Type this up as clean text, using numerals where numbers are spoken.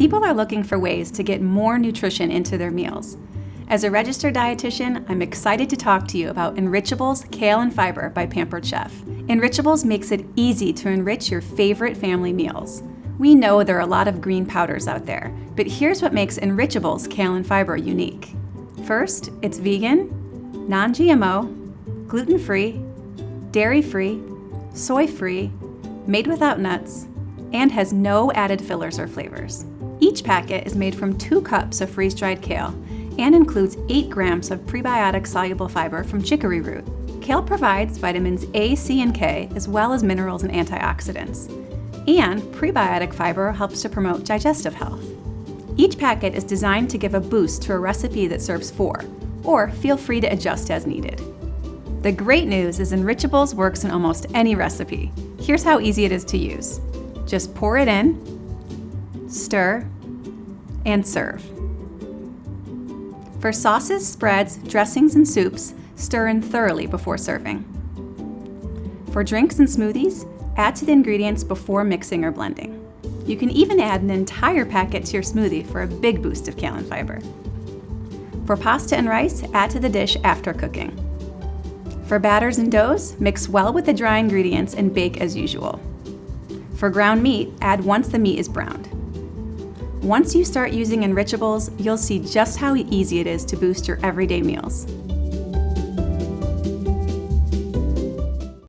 People are looking for ways to get more nutrition into their meals. As a registered dietitian, I'm excited to talk to you about Enrichables Kale and Fiber by Pampered Chef. Enrichables makes it easy to enrich your favorite family meals. We know there are a lot of green powders out there, but here's what makes Enrichables Kale and Fiber unique. First, it's vegan, non-GMO, gluten-free, dairy-free, soy-free, made without nuts, and has no added fillers or flavors. Each packet is made from 2 cups of freeze-dried kale and includes 8 grams of prebiotic soluble fiber from chicory root. Kale provides vitamins A, C, and K, as well as minerals and antioxidants. And prebiotic fiber helps to promote digestive health. Each packet is designed to give a boost to a recipe that serves 4, or feel free to adjust as needed. The great news is Enrichables works in almost any recipe. Here's how easy it is to use. Just pour it in, stir, and serve. For sauces, spreads, dressings, and soups, stir in thoroughly before serving. For drinks and smoothies, add to the ingredients before mixing or blending. You can even add an entire packet to your smoothie for a big boost of kale and fiber. For pasta and rice, add to the dish after cooking. For batters and doughs, mix well with the dry ingredients and bake as usual. For ground meat, add once the meat is browned. Once you start using Enrichables, you'll see just how easy it is to boost your everyday meals.